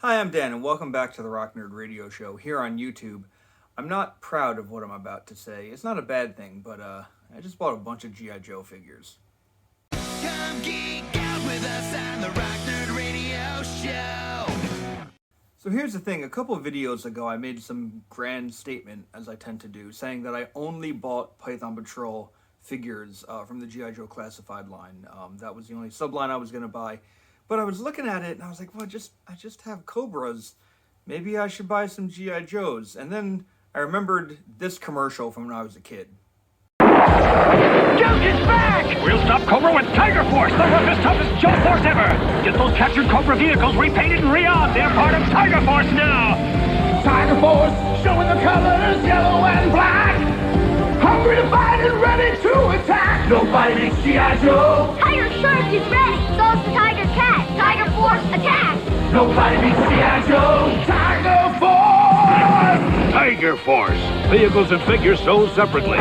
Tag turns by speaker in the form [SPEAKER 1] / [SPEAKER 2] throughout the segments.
[SPEAKER 1] Hi, I'm Dan, and welcome back to the Rock Nerd Radio Show here on YouTube. I'm not proud of what I'm about to say. It's not a bad thing, but I just bought a bunch of G.I. Joe figures.
[SPEAKER 2] Come geek out with us on the Rock Nerd Radio Show.
[SPEAKER 1] So here's the thing. A couple of videos ago, I made some grand statement, as I tend to do, saying that I only bought Python Patrol figures from the G.I. Joe Classified line. That was the only subline I was going to buy. But I was looking at it, and I was like, well, I just have Cobras. Maybe I should buy some G.I. Joes. And then I remembered this commercial from when I was a kid.
[SPEAKER 3] Joe is back! We'll stop Cobra with Tiger Force, the roughest, toughest Joe Force ever! Get those captured Cobra vehicles repainted and re-armed. They're part of Tiger Force now!
[SPEAKER 4] Tiger Force, showing the colors yellow and black. Hungry to fight and ready to attack. Nobody makes G.I. Joe.
[SPEAKER 5] Tiger Shark is ready. So's the Tiger Cat. Tiger Force, attack!
[SPEAKER 4] Nobody makes G.I. Joe. Tiger Force.
[SPEAKER 3] Tiger Force. Vehicles and figures sold separately.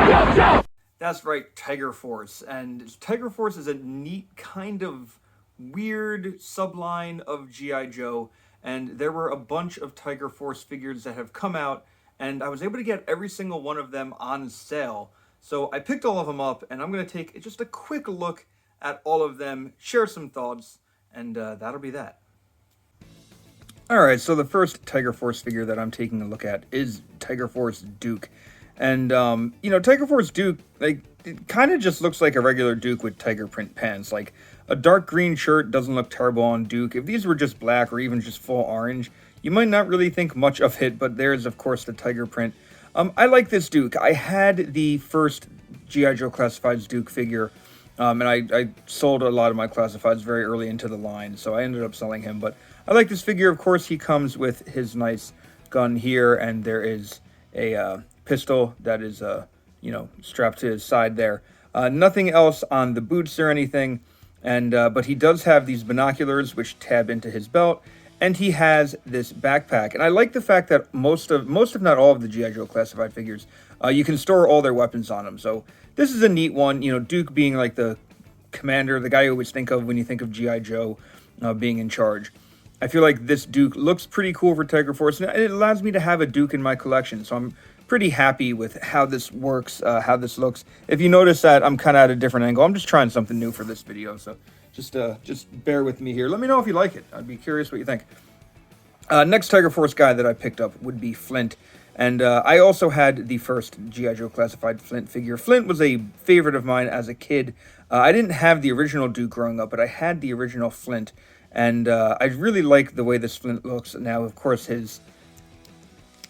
[SPEAKER 1] That's right, Tiger Force. And Tiger Force is a neat kind of weird subline of G.I. Joe. And there were a bunch of Tiger Force figures that have come out, and I was able to get every single one of them on sale. So I picked all of them up, and I'm going to take just a quick look at all of them, share some thoughts, and that'll be that. Alright, so the first Tiger Force figure that I'm taking a look at is Tiger Force Duke. And, Tiger Force Duke, it kind of just looks like a regular Duke with tiger print pants. Like, a dark green shirt doesn't look terrible on Duke. If these were just black or even just full orange, you might not really think much of it, but there's, of course, the tiger print. I like this Duke. I had the first G.I. Joe Classifieds Duke figure, and I sold a lot of my Classifieds very early into the line, so I ended up selling him. But I like this figure. Of course, he comes with his nice gun here, and there is a pistol that is, strapped to his side there. Nothing else on the boots or anything, and but he does have these binoculars which tab into his belt. And he has this backpack. And I like the fact that most if not all of the G.I. Joe Classified figures, you can store all their weapons on them. So this is a neat one. Duke being like the commander, the guy you always think of when you think of G.I. Joe being in charge. I feel like this Duke looks pretty cool for Tiger Force. And it allows me to have a Duke in my collection. So I'm pretty happy with how this works, how this looks. If you notice that I'm kind of at a different angle, I'm just trying something new for this video. So just bear with me here. Let me know if you like it. I'd be curious what you think. Next Tiger Force guy that I picked up would be Flint. And I also had the first G.I. Joe Classified Flint figure. Flint was a favorite of mine as a kid. I didn't have the original Duke growing up, but I had the original Flint. And I really like the way this Flint looks. Now, of course, his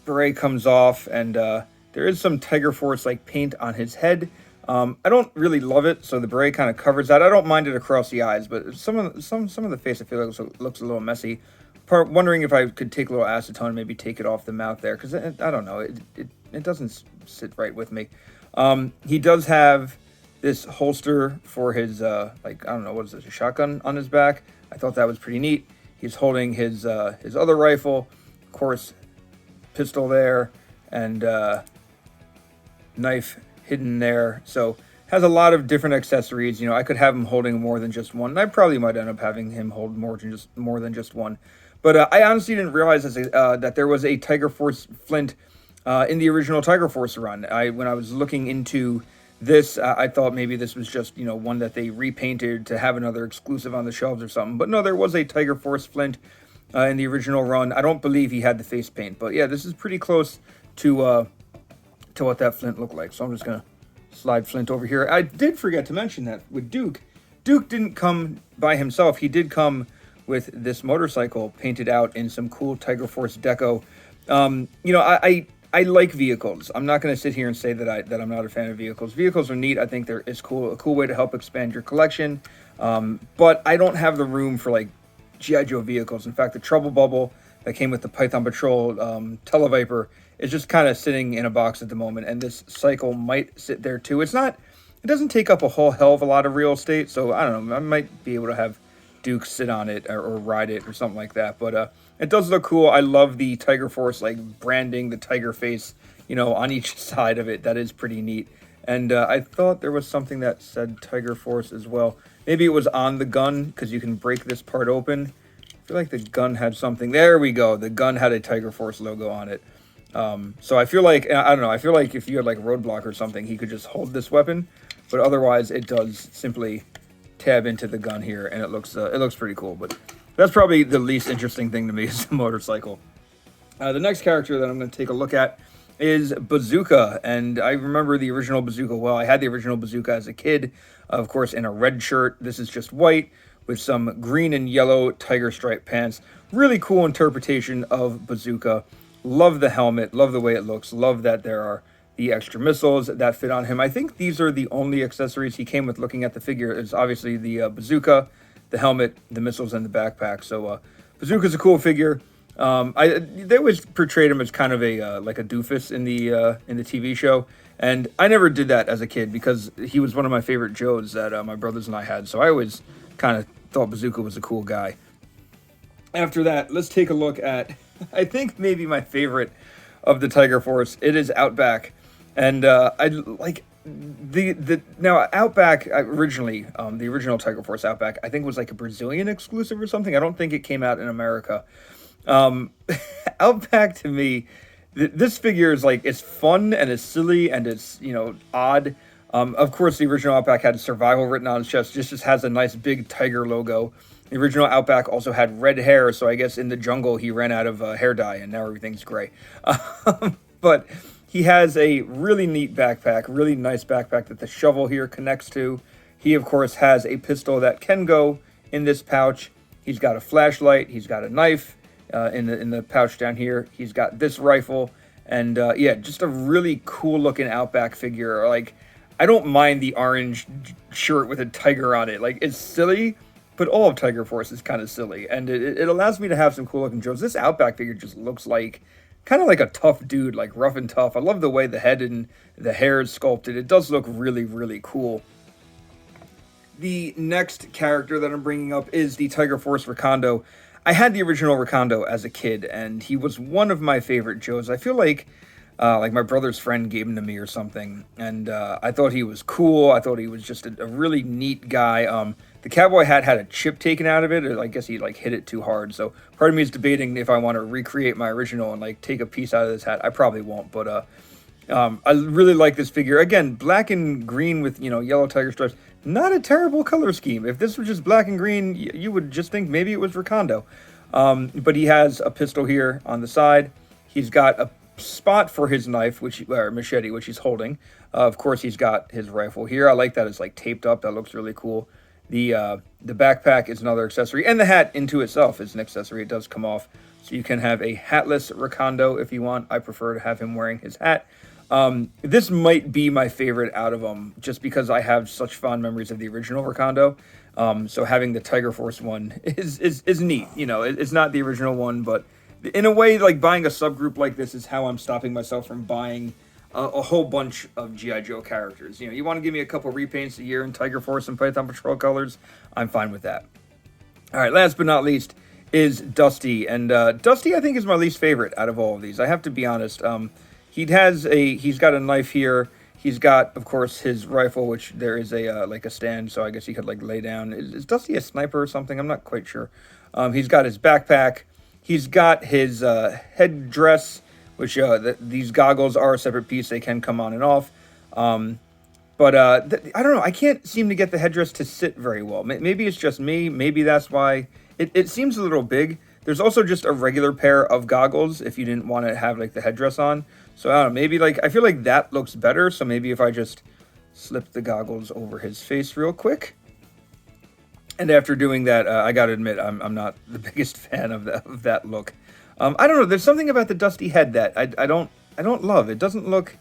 [SPEAKER 1] beret comes off, and there is some Tiger Force like paint on his head. I don't really love it, so the beret kind of covers that. I don't mind it across the eyes, but some of the face I feel like looks a little messy. Wondering if I could take a little acetone and maybe take it off the mouth there, because I don't know, it doesn't sit right with me. He does have this holster for his I don't know, what is this, a shotgun on his back. I thought that was pretty neat. He's holding his other rifle, of course, pistol there, and knife hidden there. So has a lot of different accessories. I could have him holding more than just one, and I probably might end up having him hold more than just one. But I honestly didn't realize that there was a Tiger Force Flint in the original Tiger Force run. When I was looking into this, I thought maybe this was just one that they repainted to have another exclusive on the shelves or something. But no, there was a Tiger Force Flint in the original run. I don't believe he had the face paint, but yeah, this is pretty close to what that Flint looked like. So I'm just gonna slide Flint over here. I did forget to mention that with Duke didn't come by himself. He did come with this motorcycle painted out in some cool Tiger Force deco. I like vehicles. I'm not going to sit here and say that I'm not a fan of vehicles. Vehicles are neat. I think it's cool, a cool way to help expand your collection. But I don't have the room for like G.I. Joe vehicles. In fact, the Trouble Bubble that came with the Python Patrol Televiper is just kind of sitting in a box at the moment, and this cycle might sit there too. It doesn't take up a whole hell of a lot of real estate, so I don't know, I might be able to have Duke sit on it or ride it or something like that. But it does look cool. I love the Tiger Force like branding, the tiger face, on each side of it. That is pretty neat. And I thought there was something that said Tiger Force as well. Maybe it was on the gun, because you can break this part open. feel like the gun had something. There we go. The gun had a Tiger Force logo on it. So I feel like, I don't know, I feel like if you had like a roadblock or something, he could just hold this weapon. But otherwise, it does simply tab into the gun here, and it looks pretty cool. But that's probably the least interesting thing to me is the motorcycle. The next character that I'm going to take a look at is Bazooka, and I remember the original Bazooka well. I had the original Bazooka as a kid, of course, in a red shirt. This is just white with some green and yellow tiger stripe pants. Really cool interpretation of Bazooka. Love the helmet, love the way it looks, love that there are the extra missiles that fit on him. I think these are the only accessories he came with looking at the figure. It's obviously the bazooka, the helmet, the missiles, and the backpack. So Bazooka's a cool figure. They always portrayed him as kind of a like a doofus in the TV show, and I never did that as a kid because he was one of my favorite Joes that my brothers and I had. So I always kind of thought Bazooka was a cool guy. After that, let's take a look at I think maybe my favorite of the Tiger Force. It is Outback, and I like the now Outback originally the original Tiger Force Outback I think was like a Brazilian exclusive or something. I don't think it came out in America. Outback to me, this figure is like, it's fun and it's silly and it's, you know, odd. Of course, the original Outback had survival written on his chest, just has a nice big tiger logo. The original Outback also had red hair, so I guess in the jungle he ran out of hair dye and now everything's gray. But he has a really neat backpack, really nice backpack that the shovel here connects to. He, of course, has a pistol that can go in this pouch. He's got a flashlight. He's got a knife in the pouch down here. He's got this rifle. And, yeah, just a really cool-looking Outback figure. Like, I don't mind the orange shirt with a tiger on it. Like, it's silly, but all of Tiger Force is kind of silly. And it allows me to have some cool-looking Joes. This Outback figure just looks like kind of like a tough dude, like rough and tough. I love the way the head and the hair is sculpted. It does look really, really cool. The next character that I'm bringing up is the Tiger Force Recondo. I had the original Recondo as a kid, and he was one of my favorite Joes. I feel like my brother's friend gave him to me or something, and I thought he was cool. I thought he was just a really neat guy. The cowboy hat had a chip taken out of it, or I guess he like hit it too hard. So part of me is debating if I want to recreate my original and like take a piece out of this hat. I probably won't, but I really like this figure. Again, black and green with, you know, yellow tiger stripes. Not a terrible color scheme. If this was just black and green, you would just think maybe it was Recondo. But he has a pistol here on the side. He's got a spot for his knife, or machete, which he's holding. Of course, he's got his rifle here. I like that it's like taped up. That looks really cool. The backpack is another accessory, and the hat into itself is an accessory. It does come off, so you can have a hatless Recondo if you want. I prefer to have him wearing his hat. This might be my favorite out of them, just because I have such fond memories of the original Recondo. So having the Tiger Force one is neat. You know, it's not the original one, but in a way, like buying a subgroup like this is how I'm stopping myself from buying a whole bunch of G.I. Joe characters. You know, you want to give me a couple repaints a year in Tiger Force and Python Patrol colors, I'm fine with that. All right, last but not least is Dusty, and Dusty I think is my least favorite out of all of these. I have to be honest. He's got a knife here. He's got, of course, his rifle, which there is a like a stand, so I guess he could like lay down. Is Dusty a sniper or something? I'm not quite sure. He's got his backpack. He's got his headdress, which these goggles are a separate piece. They can come on and off. But I don't know. I can't seem to get the headdress to sit very well. Maybe it's just me. Maybe that's why. It seems a little big. There's also just a regular pair of goggles if you didn't want to have like the headdress on. So I don't know, maybe like, I feel like that looks better. So maybe if I just slip the goggles over his face real quick. And after doing that, I got to admit, I'm not the biggest fan of that look. I don't know. There's something about the Dusty head that I don't love. It doesn't look,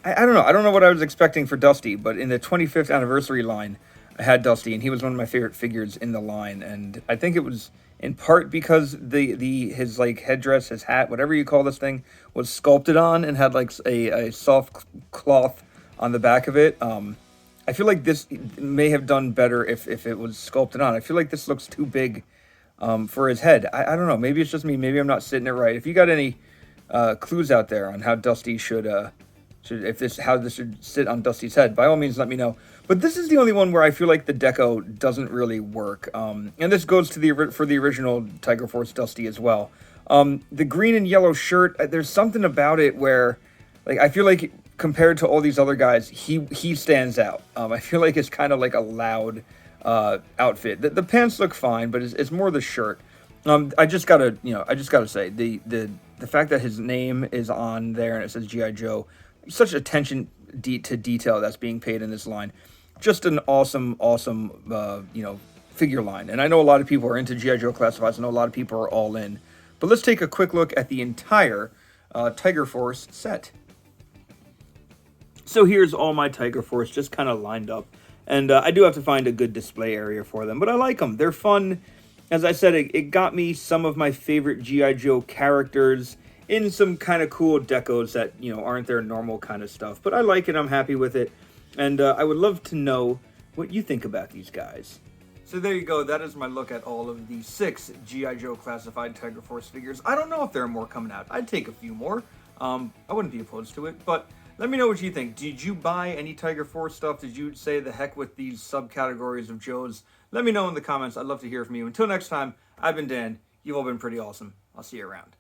[SPEAKER 1] I don't know. I don't know what I was expecting for Dusty, but in the 25th anniversary line, I had Dusty, and he was one of my favorite figures in the line. And I think it was in part because his like headdress, his hat, whatever you call this thing, was sculpted on and had like a soft cloth on the back of it. I feel like this may have done better if it was sculpted on. I feel like this looks too big for his head. I don't know. Maybe it's just me. Maybe I'm not sitting it right. If you got any clues out there on how Dusty should how this should sit on Dusty's head, by all means, let me know. But this is the only one where I feel like the deco doesn't really work. And this goes to for the original Tiger Force Dusty as well. The green and yellow shirt, there's something about it where, like, I feel like compared to all these other guys, he stands out. I feel like it's kind of like a loud outfit. The pants look fine, but it's more the shirt. I just gotta say the fact that his name is on there and it says G.I. Joe, such attention to detail that's being paid in this line. Just an awesome figure line. And I know a lot of people are into G.I. Joe Classifieds. I know a lot of people are all in. But let's take a quick look at the entire Tiger Force set. So here's all my Tiger Force just kind of lined up. And I do have to find a good display area for them. But I like them. They're fun. As I said, it got me some of my favorite G.I. Joe characters in some kind of cool decos that, aren't their normal kind of stuff. But I like it. I'm happy with it. And I would love to know what you think about these guys. So there you go. That is my look at all of the 6 G.I. Joe Classified Tiger Force figures. I don't know if there are more coming out. I'd take a few more. I wouldn't be opposed to it. But let me know what you think. Did you buy any Tiger Force stuff? Did you say the heck with these subcategories of Joes? Let me know in the comments. I'd love to hear from you. Until next time, I've been Dan. You've all been pretty awesome. I'll see you around.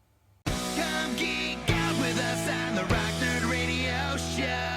[SPEAKER 2] Come geek out with us on the Rock Nerd Radio Show.